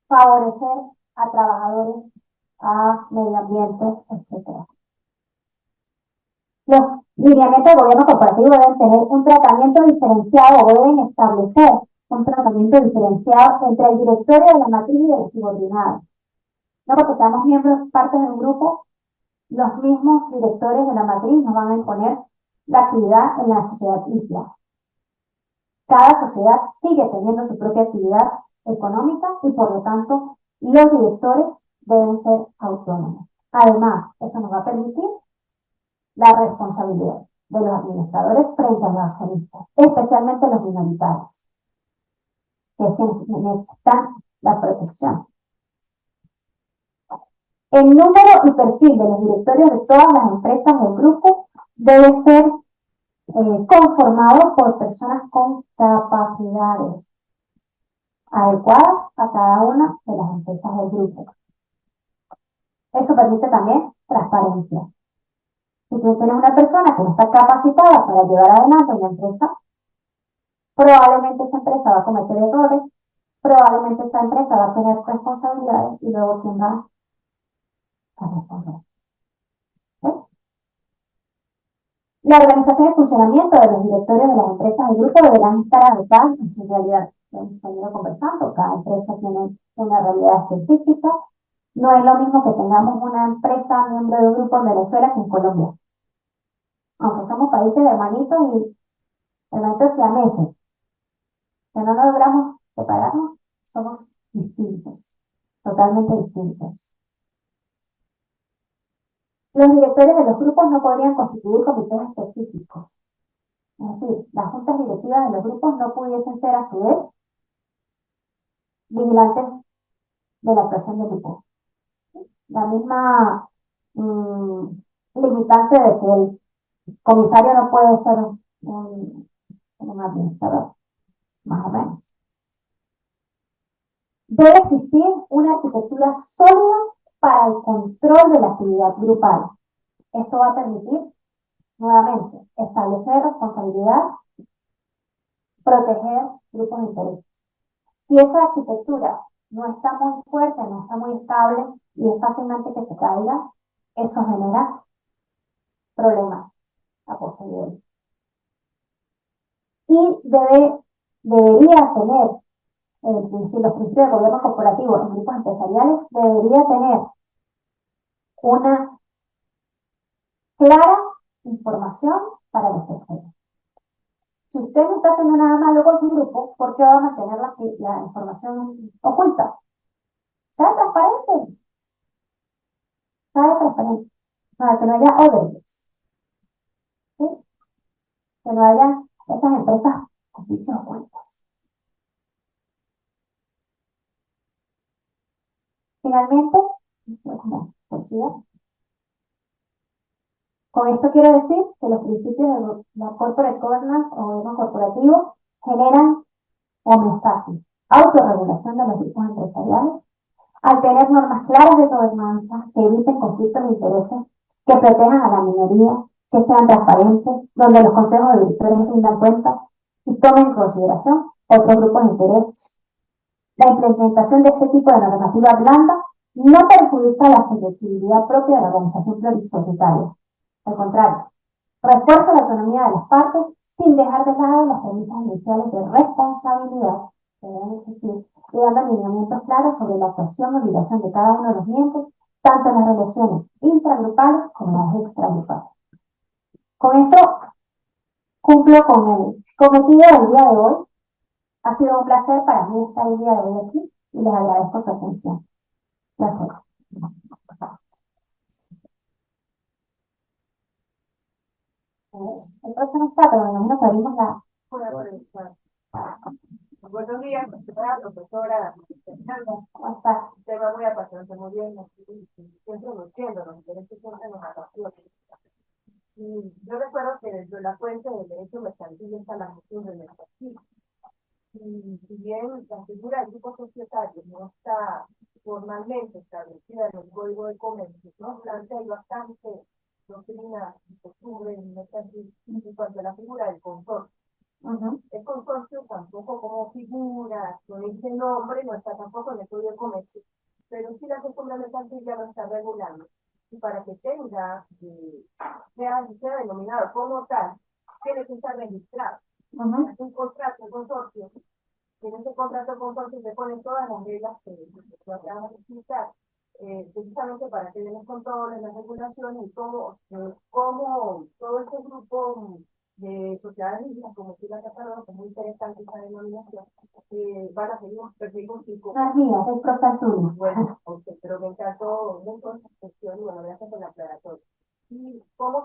Favorecer a trabajadores, a medio ambiente, etc. Los lineamientos del gobierno corporativo deben tener un tratamiento diferenciado o deben establecer un tratamiento diferenciado entre el directorio de la matriz y de los subordinados. No porque seamos miembros, parte de un grupo, los mismos directores de la matriz nos van a imponer la actividad en la sociedad isla. Cada sociedad sigue teniendo su propia actividad económica y por lo tanto los directores deben ser autónomos. Además, eso nos va a permitir la responsabilidad de los administradores frente a los accionistas, especialmente los minoritarios, que necesitan la protección. El número y perfil de los directorios de todas las empresas del grupo debe ser conformado por personas con capacidades adecuadas a cada una de las empresas del grupo. Eso permite también transparencia. Si tú tienes una persona que no está capacitada para llevar adelante una empresa, probablemente esa empresa va a cometer errores, probablemente esa empresa va a tener responsabilidades y luego ¿quién va a responder? ¿Sí? La organización y funcionamiento de los directorios de las empresas del grupo deberán estar adecuadas en su realidad. Hemos venido conversando, cada empresa tiene una realidad específica, No es lo mismo que tengamos una empresa miembro de un grupo en Venezuela que en Colombia. Aunque somos países hermanitos y hermanitos siameses, que no logramos separarnos, somos distintos, totalmente distintos. Los directores de los grupos no podrían constituir comités específicos. Es decir, las juntas directivas de los grupos no pudiesen ser a su vez vigilantes de la actuación del grupo. La misma limitante de que el comisario no puede ser un administrador, más o menos. Debe existir una arquitectura sólida para el control de la actividad grupal. Esto va a permitir, nuevamente, establecer responsabilidad, proteger grupos de interés. Si esa arquitectura no está muy fuerte, no está muy estable y es fácilmente que se caiga, eso genera problemas a posteriori. Y debería tener, los principios de gobierno corporativo en grupos empresariales, debería tener una clara información para los terceros. Si usted no está haciendo nada malo con su grupo, ¿por qué va a mantener la información oculta? Sea transparente, sea transparente, para que no haya overreach, ¿sí? Que no haya esas empresas con vicios ocultos. Finalmente, como decía, con esto quiero decir que los principios de la corporate governance o gobierno corporativo generan homeostasis, autorregulación de los grupos empresariales, al tener normas claras de gobernanza que eviten conflictos de intereses, que protejan a la minoría, que sean transparentes, donde los consejos de directores rindan cuentas y tomen en consideración otros grupos de interés. La implementación de este tipo de normativa blanda no perjudica la flexibilidad propia de la organización plurinsocietaria. Al contrario, refuerza la autonomía de las partes sin dejar de lado las premisas iniciales de responsabilidad que deben existir y dando alineamientos claros sobre la actuación y obligación de cada uno de los miembros, tanto en las relaciones intragrupales como en las extragrupales. Con esto cumplo con el cometido del día de hoy. Ha sido un placer para mí estar el día de hoy aquí y les agradezco su atención. Gracias. El próximo está, pero me imagino que abrimos la... Buenos días, profesora Fernanda. ¿Cómo está? Usted va muy apasionante, muy bien, siempre luciéndonos, pero este siempre nos apasiona. Y yo recuerdo que desde la fuente del derecho mercantil está la gestión del mercantil. Y si bien la figura del grupo societario no está formalmente establecida en el Código de Comercio, no obstante hay bastante doctrina y costumbre en mercantil en cuanto a la figura del consorcio. El consorcio tampoco como figura, con ese nombre, no está tampoco en el Código de Comercio, pero sí la costumbre mercantil ya lo está regulando. Y para que sea denominado como tal, tiene que estar registrado. Es un contrato, un consorcio. En ese contrato de consorcio se ponen todas las reglas que acabamos de explicar, precisamente para que den los controles, las regulaciones y cómo todo este grupo de sociedades mismas, como si la catalogan, que es muy interesante esa denominación, van a perseguir un tipo. No es mía, es Profanturio. Bueno, okay, pero me encantó mucho esa cuestión y bueno, gracias por la aclaración. Y cómo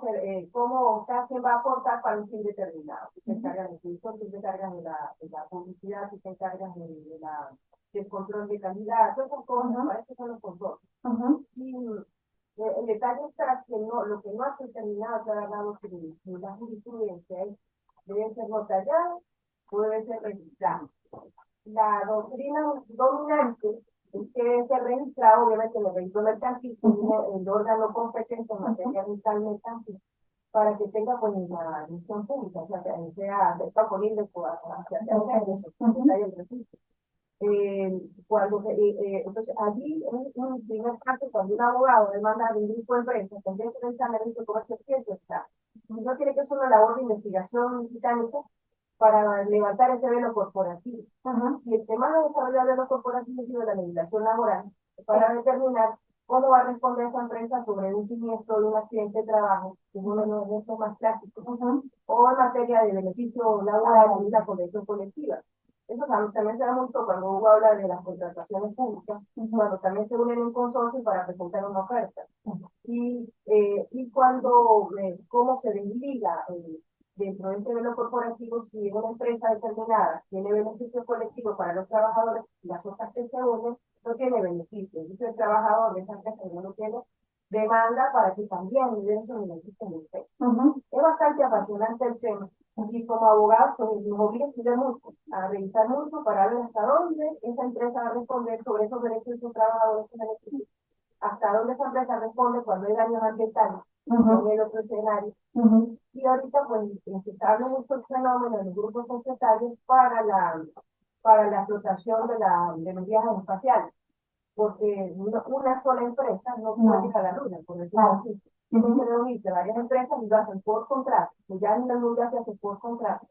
cada quien va a aportar para un fin determinado. Si se encargan de producción, si se encargan de la publicidad, si se encargan del control de calidad, todas esas cosas, para eso son los controles. Y el detalle está que no, lo que no ha determinado cada lado que la jurisprudencia es, deben ser notallados o deben ser registrados. La doctrina dominante es que debe ser registrado, obviamente, en el registro mercantil, el órgano competente en materia fiscal mercantil, para que tenga pues la admisión pública, o sea, que sea disponible hacia el registro. Entonces, allí, en un primer caso, cuando un abogado demanda a un grupo de empresas, tendría que revisar el registro de comercio cierto está. No tiene que ser una labor de investigación británica para levantar ese velo corporativo. Y el tema de desarrollar el velo corporativo ha sido la legislación laboral, para determinar cómo va a responder esa empresa sobre un siniestro de un accidente de trabajo, que es uno de los eventos más clásicos, o en materia de beneficio laboral y la convención colectiva. Eso también se da mucho cuando Hugo habla de las contrataciones públicas, cuando también se unen en un consorcio para presentar una oferta. Y cuando, cómo se desliga dentro de este velo corporativo, si una empresa determinada tiene beneficios colectivos para los trabajadores y las otras que se unen no tiene beneficios. Dice el trabajador de esa empresa que no tiene demanda para que también le den sus beneficios. Es bastante apasionante el tema. Y como abogados, pues, nos obliga a estudiar mucho, a revisar mucho para ver hasta dónde esa empresa va a responder sobre esos derechos de sus trabajadores, esos beneficios, hasta dónde esa empresa responde cuando hay daños ambientales, en el otro escenario. Y ahorita, pues, se está hablando mucho el fenómeno de los grupos societarios para la explotación de los viajes espaciales, porque una sola empresa no puede ir a la luna, por decirlo así. Tienen que reunirse varias empresas y lo hacen por contrato, que ya en el mundo se hace por contrato,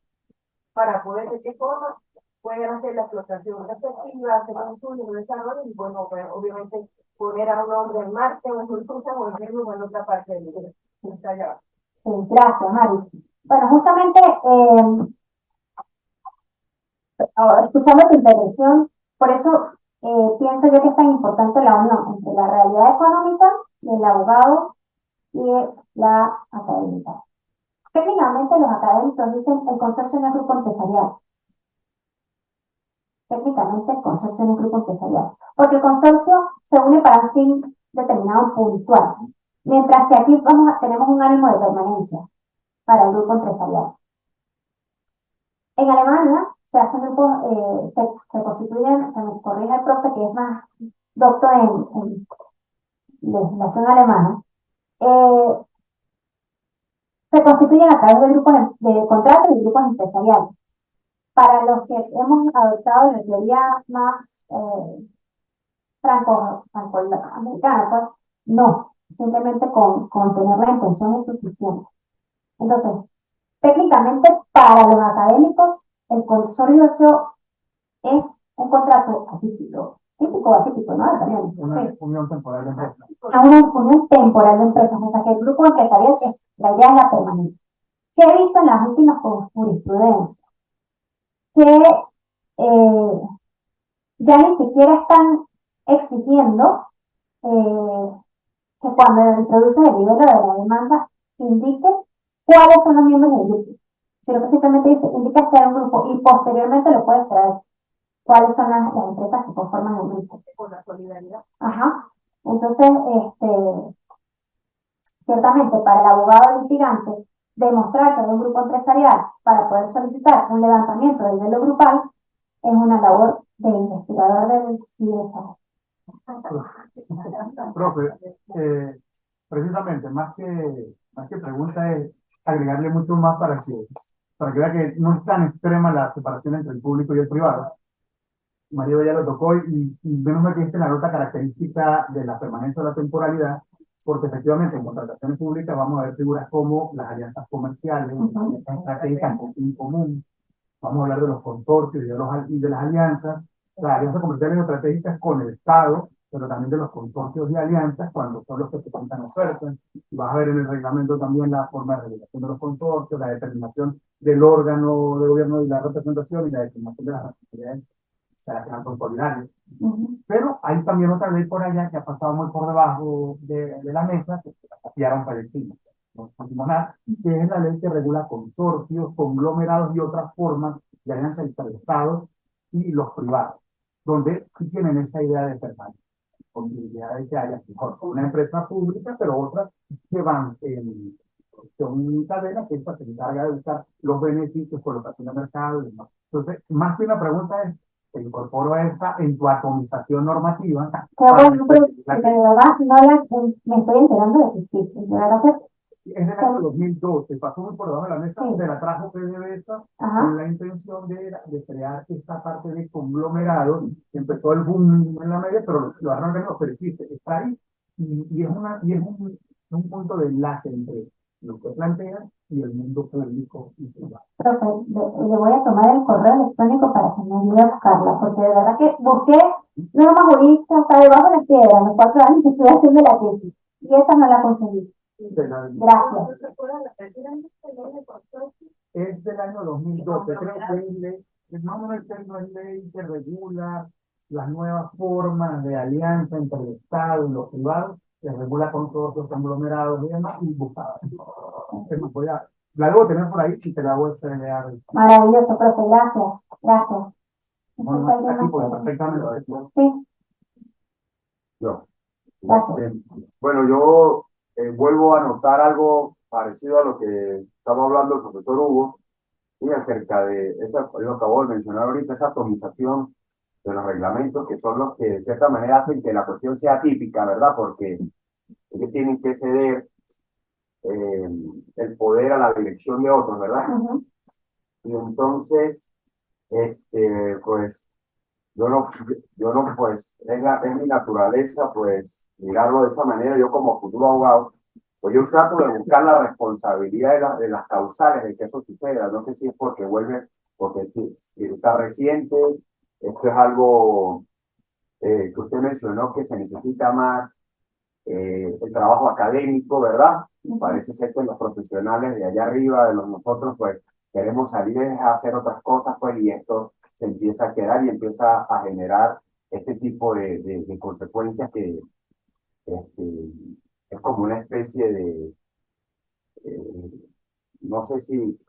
para poder de qué forma pueden hacer la explotación respectiva, hacer un estudio, un desarrollo y, bueno, pues, obviamente poner a un hombre en Marte o en Ursusa o en Venus o en otra parte del mundo. Gracias, Mari. Bueno, justamente, ahora, escuchando tu intervención, por eso pienso yo que es tan importante la unión entre la realidad económica del abogado y la académica. Técnicamente los académicos dicen el consorcio no es grupo empresarial. Técnicamente el consorcio no es grupo empresarial. Porque el consorcio se une para un fin determinado puntual. Mientras que aquí tenemos un ánimo de permanencia para el grupo empresarial. En Alemania se hacen grupos, se constituyen, se me corrige el profe que es más docto en legislación alemana, se constituyen a través de grupos de contratos y grupos empresariales. Para los que hemos adoptado la teoría más franco-americana, pues, no, simplemente con tener la intención es suficiente. Entonces, técnicamente, para los académicos, el consorcio es un contrato atípico, típico o atípico, ¿no? También, Una sí. unión temporal de empresas. Una unión temporal de empresas, o sea que el grupo empresarial, la idea es la permanencia. ¿Qué he visto en las últimas jurisprudencias? Que ya ni siquiera están exigiendo que cuando introducen el libro de la demanda indique cuáles son los miembros del grupo, sino que simplemente dice, indica que hay un grupo y posteriormente lo puedes traer cuáles son las empresas que conforman el grupo. Con la solidaridad. Ajá. Entonces, ciertamente para el abogado litigante, demostrar que hay un grupo empresarial para poder solicitar un levantamiento del velo grupal es una labor de investigador del CIESA. Profe, precisamente, más que pregunta es agregarle mucho más para que vea que no es tan extrema la separación entre el público y el privado. María ya lo tocó y menos mal que esté la nota característica de la permanencia o la temporalidad, porque efectivamente en contrataciones públicas vamos a ver figuras como las alianzas comerciales, las estratégicas en común, vamos a hablar de los consorcios y de las alianzas, las alianzas comerciales y estratégicas con el Estado, pero también de los consorcios y alianzas cuando son los que presentan ofertas. Y vas a ver en el reglamento también la forma de regulación de los consorcios, la determinación del órgano de gobierno y la representación y la determinación de las responsabilidades se la quedan consolidar. Pero hay también otra ley por allá que ha pasado muy por debajo de la mesa, que se la copiaron para el cine, no último nada, que es la ley que regula consorcios, conglomerados y otras formas de alianza entre el Estado y los privados, donde sí tienen esa idea de permanencia, posibilidad de que haya mejor una empresa pública, pero otras que van son cadenas que se encarga de buscar los beneficios, colocación de mercado y demás. Entonces, más que una pregunta es, te incorporo esa en tu atomización normativa. Qué bueno, pero de verdad me estoy enterando de que sí. De verdad que es del año 2012, pasó muy por debajo de la mesa, sí. se la trajo PDVSA Ajá. con la intención de crear esta parte de conglomerado. Empezó el boom en la media, pero lo arrancan, pero existe, está ahí y es un punto de enlace entre lo que plantea y el mundo público y privado. Profe, le voy a tomar el correo electrónico para que me ayude a buscarla, porque de verdad que busqué Norma jurídica está debajo de las piedras, los 4 años que estuve haciendo la tesis, y esa no la conseguí. Gracias. Es del año 2012, creo que es ley, no, no es ley que regula las nuevas formas de alianza entre el Estado y los privados, que regula consorcios, conglomerados y demás, y buscadas. La debo tener por ahí y te la voy a entregar. Maravilloso, profe, gracias, gracias. Bueno, aquí pues, perfectamente. Sí, Yo. gracias. Bueno, yo vuelvo a anotar algo parecido a lo que estaba hablando el profesor Hugo, y acerca de esa, yo acabo de mencionar ahorita, esa atomización de los reglamentos, que son los que de cierta manera hacen que la cuestión sea típica, ¿verdad? Porque ellos tienen que ceder el poder a la dirección de otros, ¿verdad? Ujú. Y entonces, pues, pues, es mi naturaleza, pues, mirarlo de esa manera. Yo como futuro abogado, pues yo trato de buscar la responsabilidad de las causales de que eso suceda. No sé si es porque porque si está reciente, esto es algo que usted mencionó que se necesita más el trabajo académico, ¿verdad? Parece ser que los profesionales de allá arriba, de nosotros, pues queremos salir a hacer otras cosas, pues, y esto se empieza a quedar y empieza a generar este tipo de consecuencias que este, es como una especie de, eh, no sé si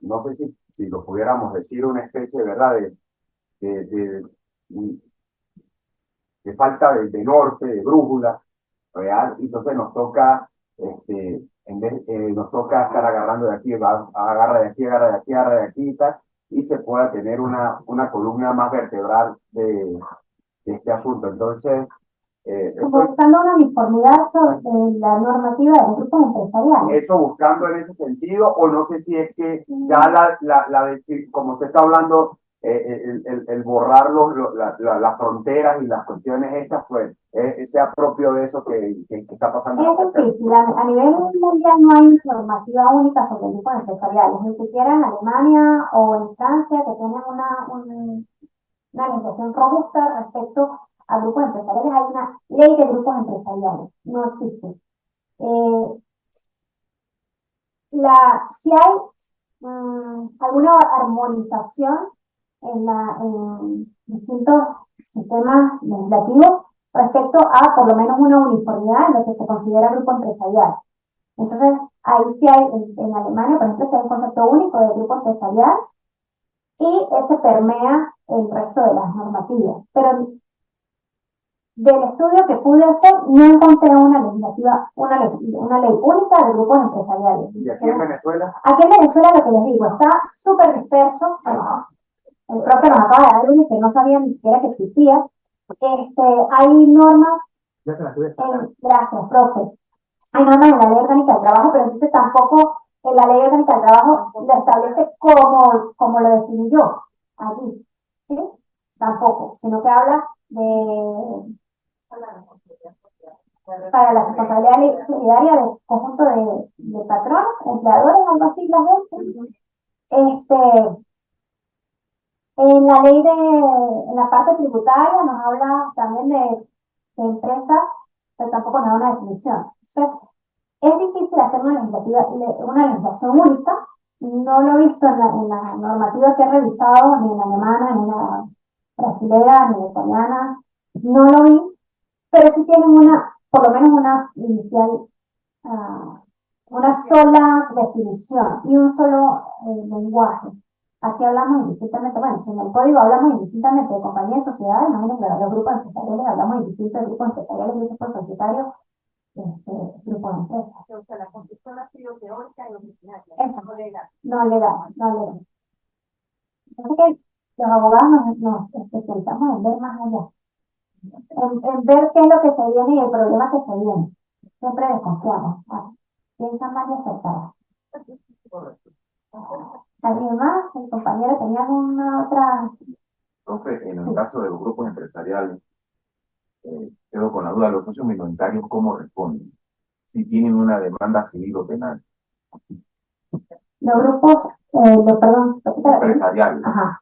lo pudiéramos decir, una especie, ¿verdad?, de, de, de falta de norte, de brújula real, y entonces nos toca, nos toca estar agarrando de aquí, agarra de aquí, agarra de aquí, agarra de aquí y tal, y se pueda tener una columna más vertebral de este asunto. Entonces, Como buscando una uniformidad sobre la normativa de los grupos empresariales. eso buscando en ese sentido, o no sé si es que ya como usted está hablando, el borrar las fronteras y las cuestiones estas, pues, sea propio de eso que está pasando. Es difícil, a nivel mundial no hay normativa única sobre grupos empresariales, ni siquiera en Alemania o en Francia, que tienen una legislación robusta respecto a grupos empresariales. Hay una ley de grupos empresariales, no existe. Si hay alguna armonización en distintos sistemas legislativos respecto a por lo menos una uniformidad en lo que se considera grupo empresarial. Entonces, ahí sí hay, en Alemania, por ejemplo, sí hay un concepto único de grupo empresarial y ese permea el resto de las normativas. Pero del estudio que pude hacer, no encontré una ley única de grupos empresariales. ¿Y aquí en Venezuela? Aquí en Venezuela, lo que les digo, está súper disperso. Bueno, el profe nos acaba de dar uno que no sabía ni siquiera que existía. Hay normas, gracias, profe. Hay normas en la Ley Orgánica del Trabajo, pero entonces tampoco en la Ley Orgánica del Trabajo lo establece como lo definí yo allí, ¿sí? Tampoco, sino que habla para la responsabilidad solidaria del conjunto de patronos, empleadores, algo así, las dos. En la ley en la parte tributaria nos habla también de empresas, pero tampoco nos da una definición. Entonces, es difícil hacer una legislación única. No lo he visto en la normativa que he revisado, ni en la alemana, ni en la brasilera, ni en la italiana. No lo vi, pero sí tienen por lo menos una inicial, una sola definición y un solo lenguaje. Aquí hablamos indistintamente, bueno, si en el código hablamos indistintamente de compañías y sociedades, imagínense, los grupos empresariales hablamos indistinto de grupos empresariales, grupos societarios, grupos de empresas. O sea, la construcción ha sido teórica y originaria. Eso, no legal. Así que los abogados nos especializamos en ver más allá, en ver qué es lo que se viene y el problema que se viene. Siempre desconfiamos. Piensan más y acertadas. ¿Alguien más? ¿El compañero tenía alguna otra? Profe, en el caso de los grupos empresariales, quedo con la duda, los socios minoritarios, ¿cómo responden? Si tienen una demanda civil o penal. Los grupos, perdón, Empresariales. ajá.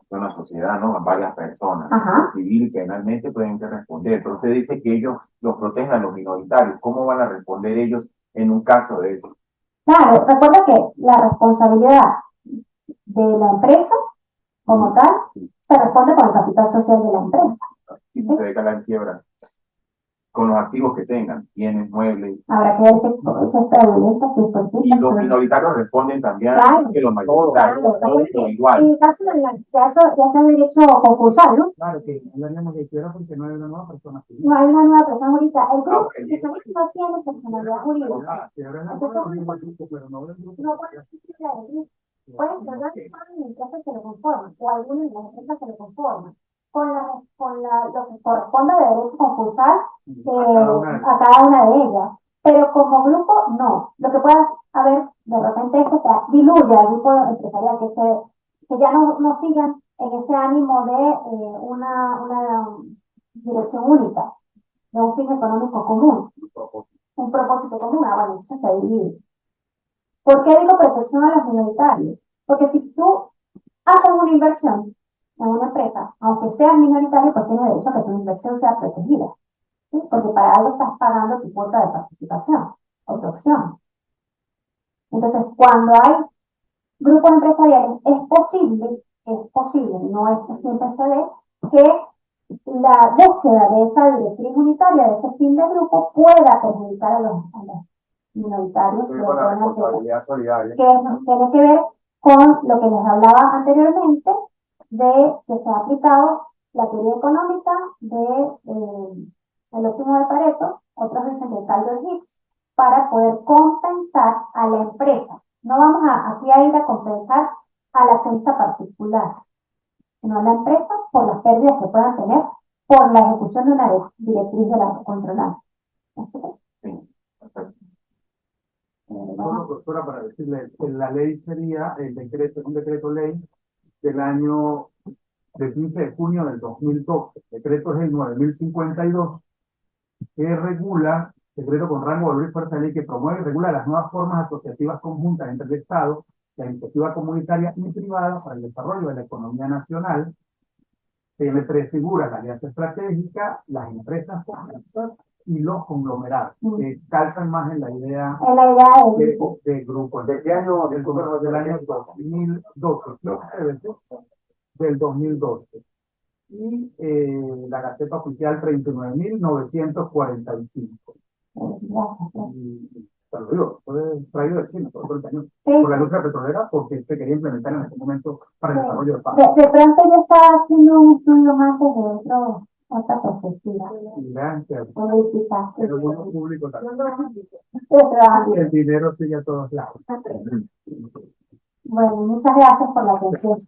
una sociedad, ¿no? Varias personas, Ajá. civil y penalmente pueden que responder, pero usted dice que ellos los protegen a los minoritarios, ¿cómo van a responder ellos en un caso de eso? Claro, recuerda que la responsabilidad de la empresa, como tal, se responde con el capital social de la empresa. Si se declara en quiebra, con los activos que tengan, bienes, muebles, Habrá que ver si es fraudulenta, si es y fortuita. los minoritarios responden también Claro. que los mayoritarios, todos son igual. En el caso de ya se ha derecho concursal, ¿no? Claro que hablaríamos de quiebra porque no hay una nueva persona civil. No hay una nueva persona jurídica. El grupo el- que no tiene personalidad jurídica. Ah, quiebra es la Entonces, nueva, pero no del grupo. no puede existir la del grupo. Pueden quebrar todas las empresas que lo conforman, o algunas de las empresas que lo conforman, lo que corresponde de derecho concursal a cada una de ellas. Pero como grupo, no. Lo que pueda haber de repente es que se diluya el grupo empresarial, que ya no sigan en ese ánimo de una dirección única, de un fin económico común, un propósito común. Ah, bueno, entonces se divide. ¿Por qué digo protección a los minoritarios? Porque si tú haces una inversión en una empresa, aunque seas minoritario, pues tienes derecho a que tu inversión sea protegida, ¿sí? Porque para algo estás pagando tu cuota de participación o tu opción. Entonces, cuando hay grupos empresariales, es posible, no es que siempre se ve, que la búsqueda de esa directriz unitaria, de ese fin de grupo, pueda perjudicar a los minoritarios que Con la responsabilidad solidaria. tiene que ver con lo que les hablaba anteriormente, de que se ha aplicado la teoría económica el óptimo de Pareto, otros dicen del caldo de Higgs, para poder compensar a la empresa. No vamos aquí a ir a compensar al accionista particular, sino a la empresa por las pérdidas que puedan tener por la ejecución de una directriz de la controlada. Sí, perfecto. Solo, doctora, para decirle que la ley sería el decreto, un decreto ley del 15 de junio del 2012. El decreto es el 9052, que regula, decreto con rango de valor y fuerza de ley, que promueve y regula las nuevas formas asociativas conjuntas entre el Estado, la iniciativa comunitaria y privada para el desarrollo de la economía nacional. Tiene tres figuras: la alianza estratégica, las empresas públicas y los conglomerados, que calzan más en la idea de grupo. ¿De qué año? Del año 2012, del 2012. Y la Gaceta Oficial 39.945. Te lo digo, fue traído de China por la industria petrolera, porque se quería implementar en este momento para el desarrollo del país. De pronto yo estaba haciendo un estudio más desde otra perspectiva. Política. El bono público también. Bueno, El dinero sigue a todos lados. muchas gracias por la atención.